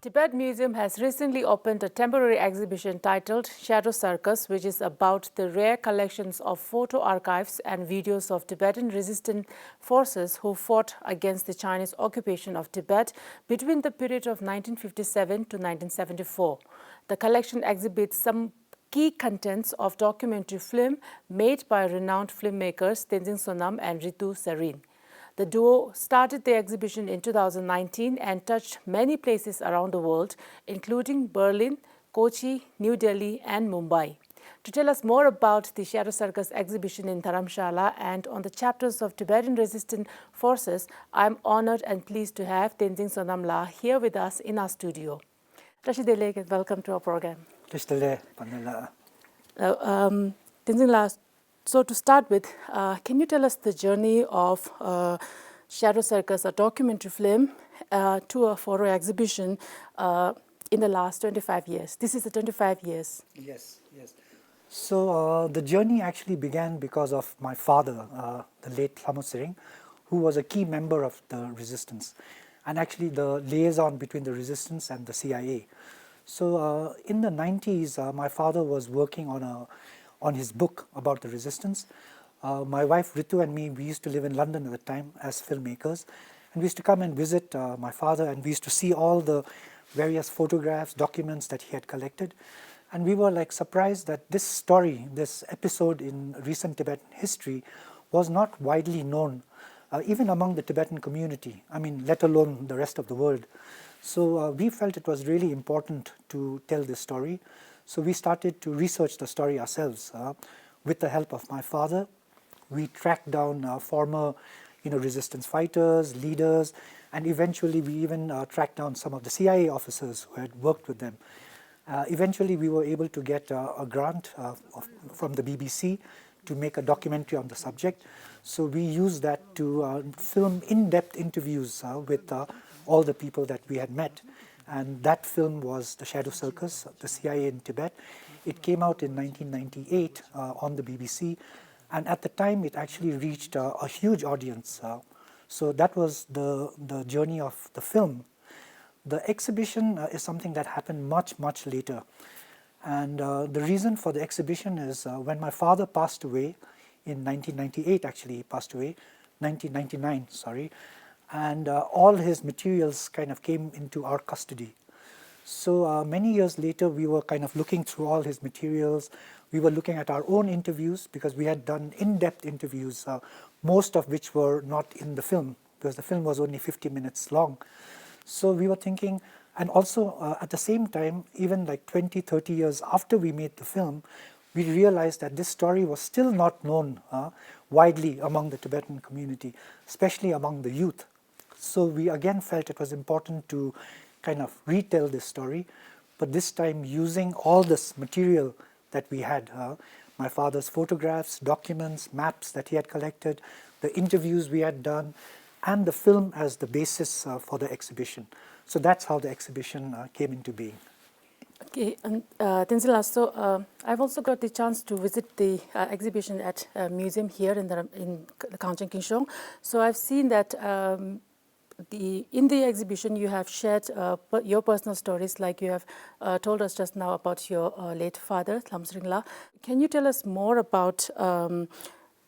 Tibet Museum has recently opened a temporary exhibition titled Shadow Circus, which is about the rare collections of photo archives and videos of Tibetan resistance forces who fought against the Chinese occupation of Tibet between the period of 1957 to 1974. The collection exhibits some key contents of documentary film made by renowned filmmakers Tenzin Sonam and Ritu Sarin. The duo started the exhibition in 2019 and touched many places around the world, including Berlin, Kochi, New Delhi, and Mumbai. To tell us more about the Shadow Circus exhibition in Dharamshala and on the chapters of Tibetan resistance forces, I'm honored and pleased to have Tenzin Sonamla here with us in our studio. Rashid, welcome to our program. Tenzin La, so to start with, can you tell us the journey of Shadow Circus, a documentary film, to a photo exhibition in the last 25 years? This is the 25 years. Yes. So the journey actually began because of my father, the late Thamosering, who was a key member of the resistance and actually the liaison between the resistance and the CIA. So in the 90s, my father was working on his book about the resistance. My wife Ritu and me, we used to live in London at the time as filmmakers, and we used to come and visit my father, and we used to see all the various photographs, documents that he had collected, and we were like surprised that this story, this episode in recent Tibetan history was not widely known, even among the Tibetan community, I mean, let alone the rest of the world. So we felt it was really important to tell this story. So we started to research the story ourselves. With the help of my father, we tracked down former resistance fighters, leaders, and eventually we even tracked down some of the CIA officers who had worked with them. Eventually we were able to get a grant from the BBC to make a documentary on the subject. So we used that to film in-depth interviews with all the people that we had met. And that film was The Shadow Circus, the CIA in Tibet. It came out in 1998 on the BBC, and at the time it actually reached a huge audience. So that was the journey of the film. The exhibition is something that happened much later. And the reason for the exhibition is when my father passed away in 1998, actually he passed away, 1999, sorry, and all his materials kind of came into our custody. So many years later, we were kind of looking through all his materials. We were looking at our own interviews because we had done in-depth interviews, most of which were not in the film because the film was only 50 minutes long. So we were thinking, and also at the same time, even like 20, 30 years after we made the film, we realized that this story was still not known widely among the Tibetan community, especially among the youth. So we again felt it was important to kind of retell this story, but this time using all this material that we had, my father's photographs, documents, maps that he had collected, the interviews we had done, and the film as the basis for the exhibition. So that's how the exhibition came into being. Okay, and Tenzin, so I've also got the chance to visit the exhibition at a museum here in the Kangchen Kinshong. So I've seen that in the exhibition you have shared your personal stories, like you have told us just now about your late father, Thamosring La. Can you tell us more about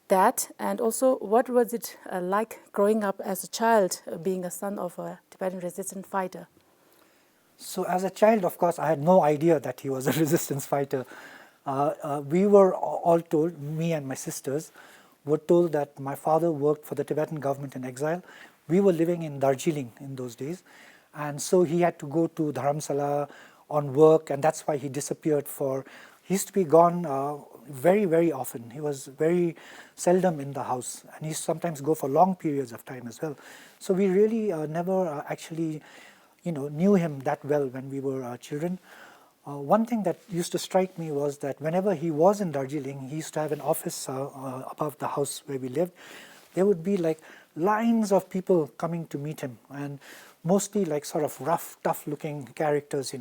that, and also what was it like growing up as a child, being a son of a Tibetan resistance fighter? So as a child, of course, I had no idea that he was a resistance fighter. We were all told, me and my sisters, were told that my father worked for the Tibetan government in exile. We were living in Darjeeling in those days, and so he had to go to Dharamsala on work, and that's why he disappeared he used to be gone very often. He was very seldom in the house, and he used to sometimes go for long periods of time as well. So we really never actually knew him that well when we were children. One thing that used to strike me was that whenever he was in Darjeeling, he used to have an office above the house where we lived. There would be like lines of people coming to meet him, and mostly like sort of rough, tough-looking characters,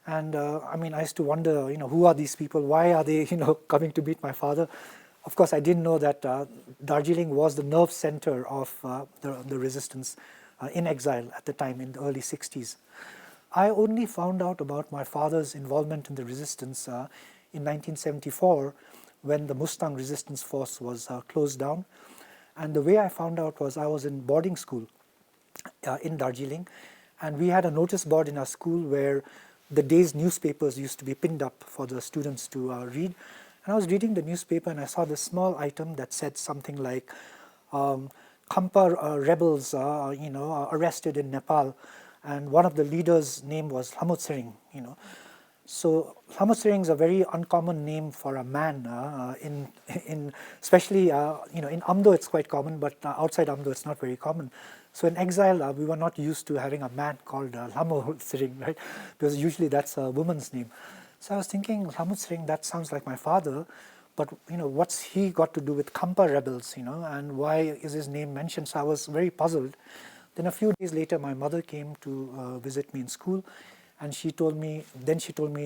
And I mean, I used to wonder, who are these people? Why are they, coming to meet my father? Of course, I didn't know that Darjeeling was the nerve center of the resistance in exile at the time in the early 60s. I only found out about my father's involvement in the resistance in 1974 when the Mustang Resistance Force was closed down. And the way I found out was I was in boarding school in Darjeeling, and we had a notice board in our school where the day's newspapers used to be pinned up for the students to read. And I was reading the newspaper and I saw this small item that said something like Khampa rebels arrested in Nepal, and one of the leaders' name was Lamot. So Lamot is a very uncommon name for a man in especially in Amdo it's quite common, but outside Amdo it's not very common. So in exile we were not used to having a man called Lamot, right? Because usually that's a woman's name. So I was thinking, Lamot, that sounds like my father, but what's he got to do with Khampa rebels, and why is his name mentioned? So I was very puzzled. Then a few days later, my mother came to visit me in school, and she told me,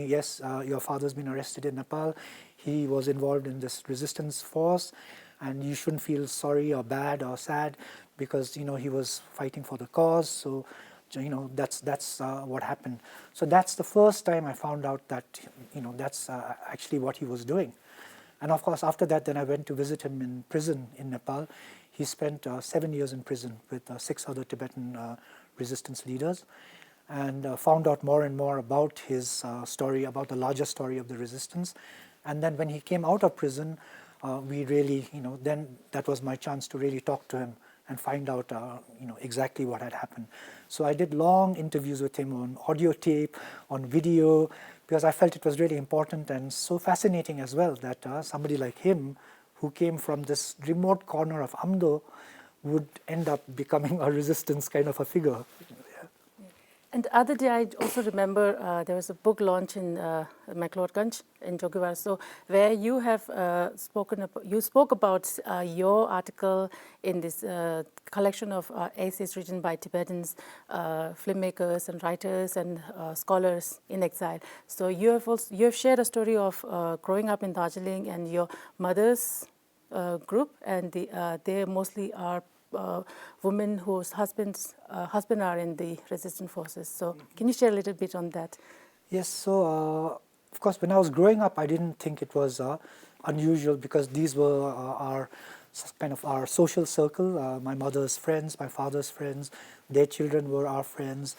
yes, your father's been arrested in Nepal. He was involved in this resistance force, and you shouldn't feel sorry or bad or sad because he was fighting for the cause. So that's what happened. So that's the first time I found out that that's actually what he was doing. And of course, after that, then I went to visit him in prison in Nepal. He spent 7 years in prison with 6 other Tibetan resistance leaders, and found out more and more about his story, about the larger story of the resistance. And then when he came out of prison, we really, then that was my chance to really talk to him and find out, exactly what had happened. So I did long interviews with him on audio tape, on video, because I felt it was really important and so fascinating as well that somebody like him, who came from this remote corner of Amdo, would end up becoming a resistance kind of a figure. And the other day, I also remember there was a book launch in McLeodganj in Jogiwara, so where you have spoke about your article in this collection of essays written by Tibetans, filmmakers and writers and scholars in exile. So you have shared a story of growing up in Darjeeling and your mother's group, and they mostly are women whose husbands are in the resistance forces. So can you share a little bit on that? Yes, so of course when I was growing up I didn't think it was unusual because these were our social circle, my mother's friends, my father's friends, their children were our friends.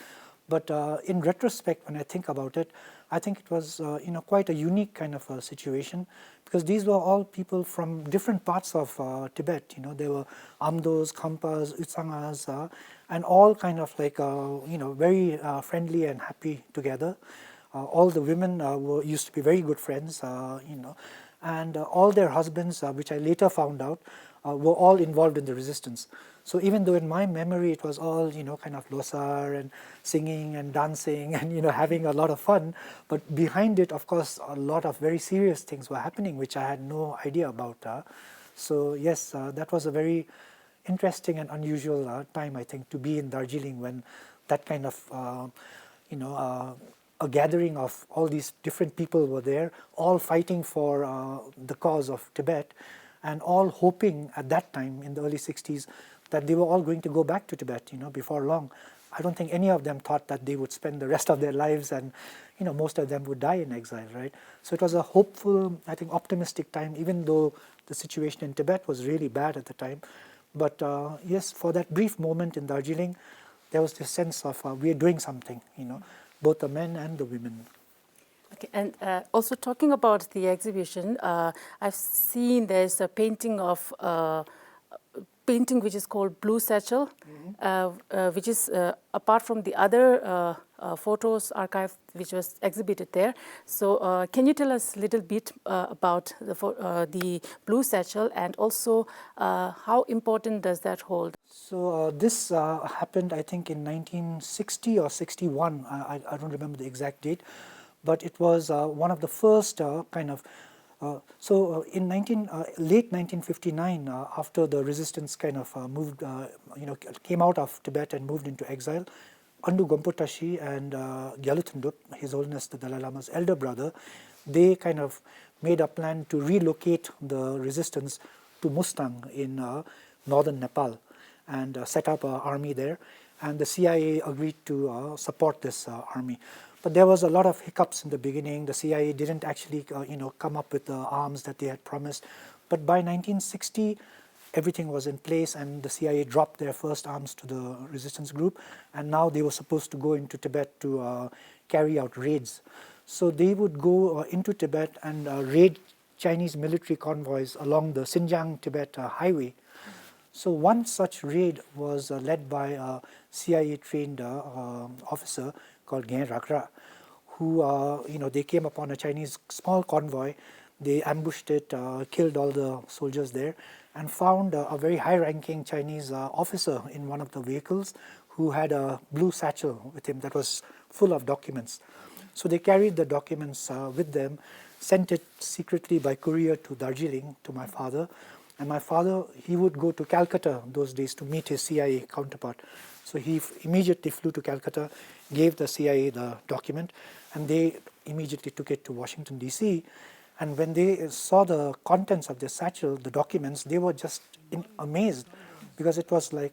But in retrospect, when I think about it, I think it was quite a unique kind of a situation, because these were all people from different parts of Tibet. There were Amdos, Khampas, Utsangas, and all kind of like very friendly and happy together. All the women used to be very good friends, and all their husbands, which I later found out, were all involved in the resistance. So even though in my memory it was all kind of losar and singing and dancing and having a lot of fun, but behind it, of course, a lot of very serious things were happening which I had no idea about. So yes, that was a very interesting and unusual time, I think, to be in Darjeeling when that kind of a gathering of all these different people were there, all fighting for the cause of Tibet, and all hoping at that time in the early 60s that they were all going to go back to Tibet, before long. I don't think any of them thought that they would spend the rest of their lives, and most of them would die in exile, right? So it was a hopeful, I think, optimistic time, even though the situation in Tibet was really bad at the time. But yes, for that brief moment in Darjeeling, there was this sense of we are doing something, both the men and the women. Okay, and also talking about the exhibition, I've seen there's a painting which is called Blue Satchel, which is apart from the other photos archive which was exhibited there. So can you tell us a little bit about the Blue Satchel, and also how important does that hold? So this happened, I think, in 1960 or 61. I don't remember the exact date, but it was one of the first in late 1959, after the resistance kind of came out of Tibet and moved into exile, Andu Gompotashi and Gyaluthanduk, His Holiness the Dalai Lama's elder brother, they kind of made a plan to relocate the resistance to Mustang in northern Nepal and set up an army there. and the CIA agreed to support this army. But there was a lot of hiccups in the beginning. The CIA didn't actually come up with the arms that they had promised. But by 1960, everything was in place, and the CIA dropped their first arms to the resistance group, and now they were supposed to go into Tibet to carry out raids. So they would go into Tibet and raid Chinese military convoys along the Xinjiang-Tibet highway. So one such raid was led by a CIA-trained officer called Gen Ragra, who, they came upon a Chinese small convoy. They ambushed it, killed all the soldiers there, and found a very high-ranking Chinese officer in one of the vehicles who had a blue satchel with him that was full of documents. So they carried the documents with them, sent it secretly by courier to Darjeeling to my father. And my father, he would go to Calcutta those days to meet his CIA counterpart. So he immediately flew to Calcutta, gave the CIA the document, and they immediately took it to Washington, D.C. And when they saw the contents of the satchel, the documents, they were just amazed, because it was like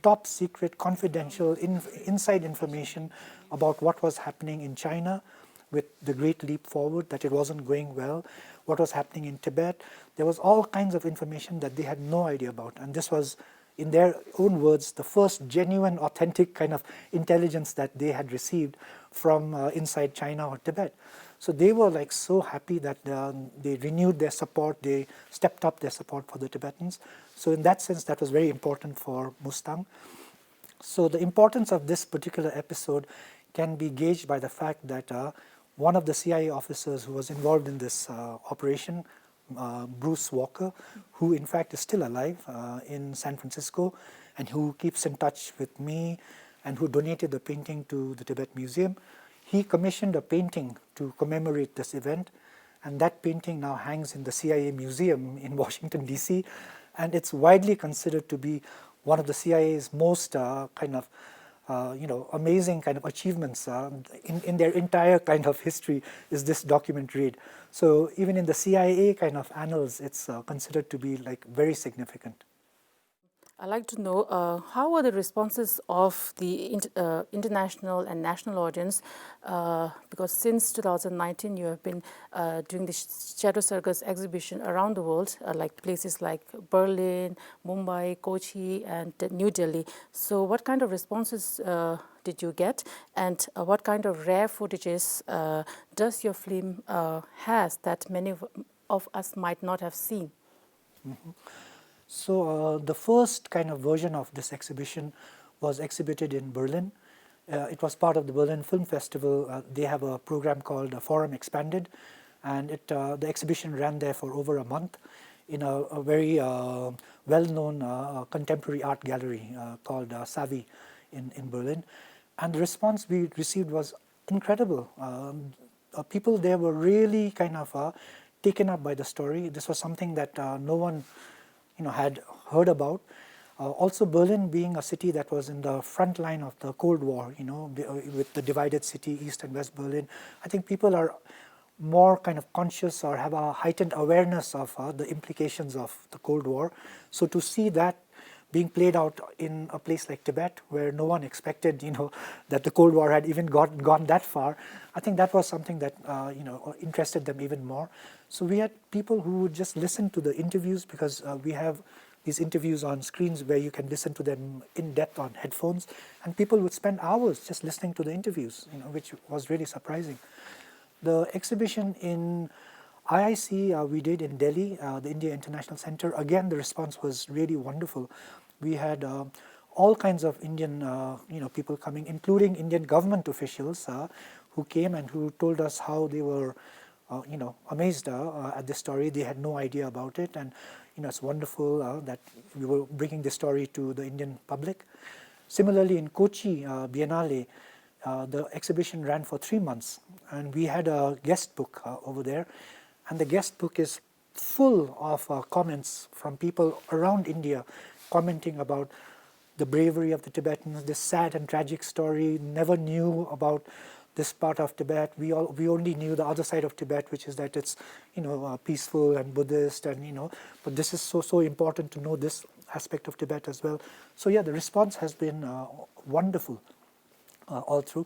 top secret, confidential, inside information about what was happening in China with the Great Leap Forward, that it wasn't going well, what was happening in Tibet. There was all kinds of information that they had no idea about. And this was, in their own words, the first genuine, authentic kind of intelligence that they had received from inside China or Tibet. So they were like so happy that they renewed their support, they stepped up their support for the Tibetans. So in that sense, that was very important for Mustang. So the importance of this particular episode can be gauged by the fact that one of the CIA officers who was involved in this operation, Bruce Walker, who in fact is still alive in San Francisco, and who keeps in touch with me, and who donated the painting to the Tibet Museum, he commissioned a painting to commemorate this event, and that painting now hangs in the CIA Museum in Washington, D.C., and it's widely considered to be one of the CIA's most amazing kind of achievements in their entire kind of history is this document raid. So even in the CIA kind of annals, it's considered to be like very significant. I'd like to know how were the responses of the international and national audience, because since 2019 you have been doing the Shadow Circus exhibition around the world, like places like Berlin, Mumbai, Kochi and New Delhi. So what kind of responses did you get, and what kind of rare footages does your film has that many of us might not have seen? Mm-hmm. So the first kind of version of this exhibition was exhibited in Berlin. It was part of the Berlin Film Festival. They have a program called Forum Expanded, and the exhibition ran there for over a month in a very well-known contemporary art gallery called Savi in Berlin. And the response we received was incredible. People there were really kind of taken up by the story. This was something that no one had heard about. Also, Berlin being a city that was in the front line of the Cold War, with the divided city, East and West Berlin, I think people are more kind of conscious or have a heightened awareness of the implications of the Cold War. So to see that being played out in a place like Tibet, where no one expected, that the Cold War had even gone that far, I think that was something that, interested them even more. So we had people who would just listen to the interviews, because we have these interviews on screens where you can listen to them in depth on headphones, and people would spend hours just listening to the interviews, which was really surprising. The exhibition in IIC we did in Delhi, the India International Center. Again, the response was really wonderful. We had all kinds of Indian people coming, including Indian government officials who came and who told us how they were amazed at this story. They had no idea about it, and it's wonderful that we were bringing this story to the Indian public. Similarly, in Kochi Biennale, the exhibition ran for 3 months, and we had a guest book over there, and the guest book is full of comments from people around India, commenting about the bravery of the Tibetans, this sad and tragic story, never knew about this part of Tibet. We only knew the other side of Tibet, which is that it's peaceful and Buddhist, and but this is so important to know this aspect of Tibet as well. So yeah, the response has been wonderful all through.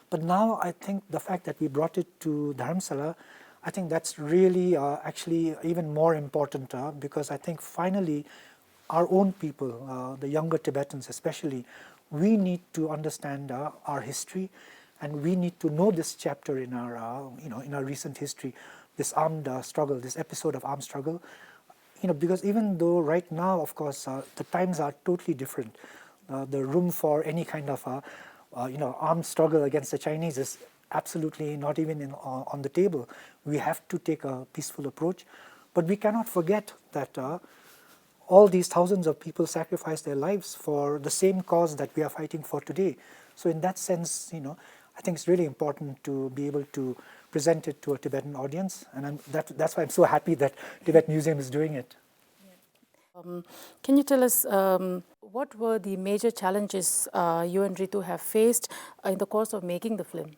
But now I think the fact that we brought it to Dharamsala, I think that's really actually even more important because I think finally our own people, the younger Tibetans especially, we need to understand our history, and we need to know this chapter in our in our recent history, this armed struggle, this episode of armed struggle. Because even though right now, of course, the times are totally different, the room for any kind of armed struggle against the Chinese is absolutely not even on the table. We have to take a peaceful approach, but we cannot forget that all these thousands of people sacrificed their lives for the same cause that we are fighting for today. So in that sense, I think it's really important to be able to present it to a Tibetan audience, and that's why I'm so happy that Tibet Museum is doing it. Can you tell us what were the major challenges you and Ritu have faced in the course of making the film?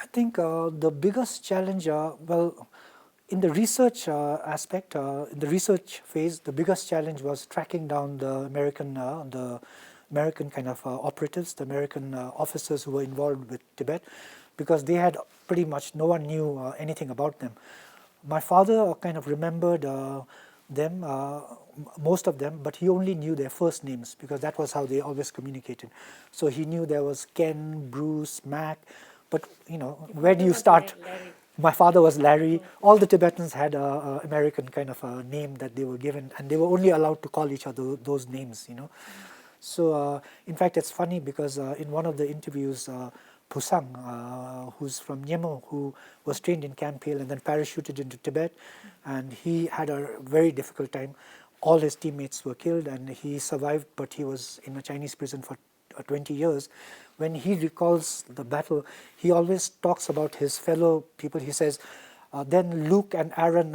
I think the biggest challenge, in the research aspect, in the research phase, the biggest challenge was tracking down the American kind of operatives, the American officers who were involved with Tibet, because they had pretty much no one knew anything about them. My father kind of remembered them, most of them, but he only knew their first names because that was how they always communicated. So he knew there was Ken, Bruce, Mac, but where do you start? Larry. My father was Larry. All the Tibetans had an American kind of a name that they were given, and they were only allowed to call each other those names. So in fact, it's funny because in one of the interviews, Pusang, who's from Nyemo, who was trained in Camp Hill and then parachuted into Tibet, and he had a very difficult time. All his teammates were killed, and he survived, but he was in a Chinese prison for 20 years. When he recalls the battle, he always talks about his fellow people. He says, then Luke and Aaron,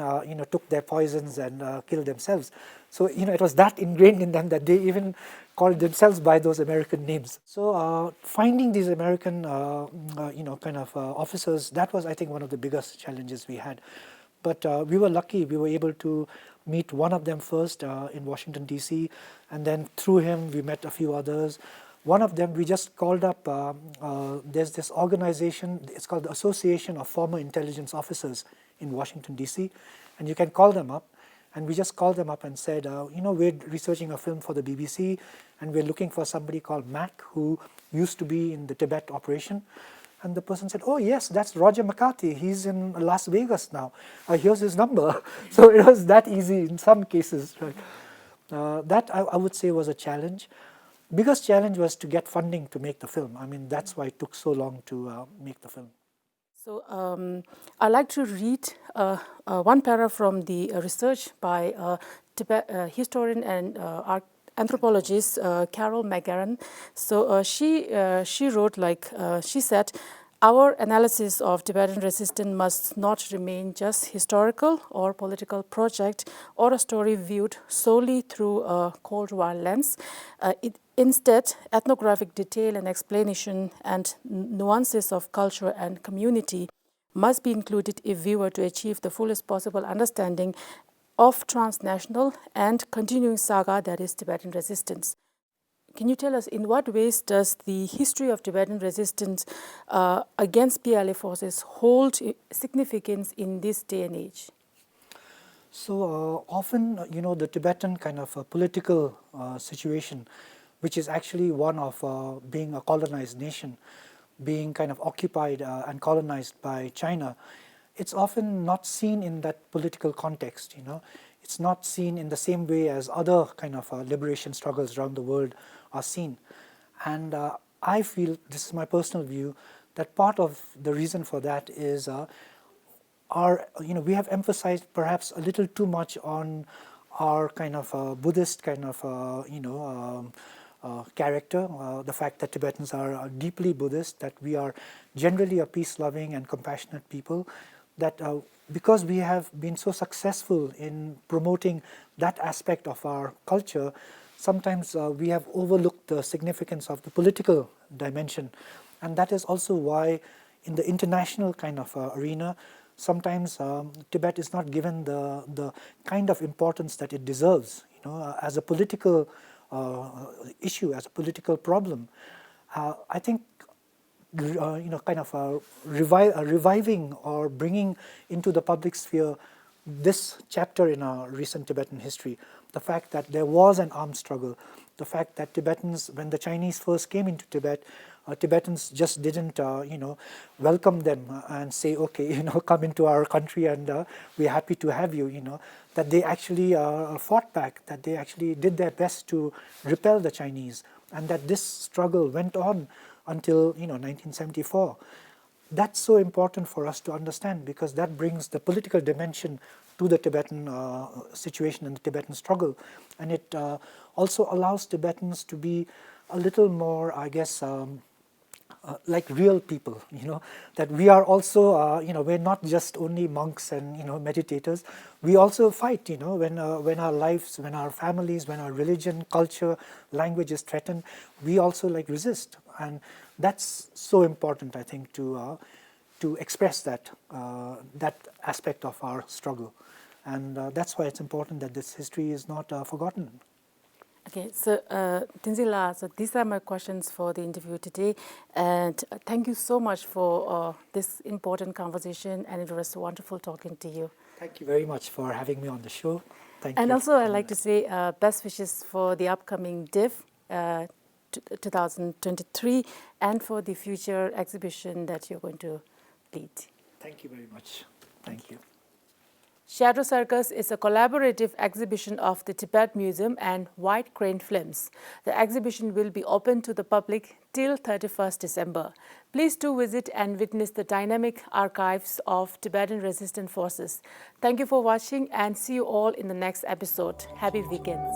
took their poisons and killed themselves. So, it was that ingrained in them that they even called themselves by those American names. So, finding these American, officers, that was, I think, one of the biggest challenges we had. But we were lucky. We were able to meet one of them first in Washington, D.C., and then through him, we met a few others. One of them, we just called up, there's this organization, it's called the Association of Former Intelligence Officers in Washington, D.C., and you can call them up. And we just called them up and said, we're researching a film for the BBC, and we're looking for somebody called Mac, who used to be in the Tibet operation. And the person said, oh yes, that's Roger McCarthy, he's in Las Vegas now. Here's his number. So it was that easy in some cases. Right? That, I would say, was a challenge. Biggest challenge was to get funding to make the film. I mean, that's why it took so long to make the film. So I'd like to read one paragraph from the research by Tibet historian and anthropologist Carol McGarren. So she wrote, she said, our analysis of Tibetan resistance must not remain just historical or political project or a story viewed solely through a Cold War lens. Instead, ethnographic detail and explanation and nuances of culture and community must be included if we were to achieve the fullest possible understanding of transnational and continuing saga that is Tibetan resistance. Can you tell us in what ways does the history of Tibetan resistance against PLA forces hold significance in this day and age? So often, the Tibetan kind of political situation, which is actually one of being a colonized nation, being kind of occupied and colonized by China, it's often not seen in that political context. It's not seen in the same way as other kind of liberation struggles around the world are seen. And I feel, this is my personal view, that part of the reason for that is we have emphasized perhaps a little too much on our kind of Buddhist kind of character, the fact that Tibetans are deeply Buddhist, that we are generally a peace-loving and compassionate people, that because we have been so successful in promoting that aspect of our culture, sometimes we have overlooked the significance of the political dimension And that is also why in the international kind of arena, sometimes Tibet is not given the kind of importance that it deserves, as a political issue, as a political problem. I think kind of reviving or bringing into the public sphere this chapter in our recent Tibetan history, the fact that there was an armed struggle, the fact that Tibetans, when the Chinese first came into Tibet, Tibetans just didn't, welcome them and say, okay, come into our country and we're happy to have you, that they actually fought back, that they actually did their best to repel the Chinese, and that this struggle went on until 1974. That's so important for us to understand, because that brings the political dimension to the Tibetan situation and the Tibetan struggle, and it also allows Tibetans to be a little more, I guess, like real people, that we are also, we're not just only monks and meditators. We also fight, when our lives, when our families, when our religion, culture, language is threatened, we also like resist, and that's so important, I think, to express that aspect of our struggle, and that's why it's important that this history is not forgotten. Okay, so Tinzila, so these are my questions for the interview today, and thank you so much for this important conversation, and it was wonderful talking to you. Thank you very much for having me on the show. Thank you. And also I'd like to say best wishes for the upcoming DIV 2023 and for the future exhibition that you're going to lead. Thank you very much. Thank you. Shadow Circus is a collaborative exhibition of the Tibet Museum and White Crane Films. The exhibition will be open to the public till 31st December. Please do visit and witness the dynamic archives of Tibetan resistance forces. Thank you for watching and see you all in the next episode. Happy weekends.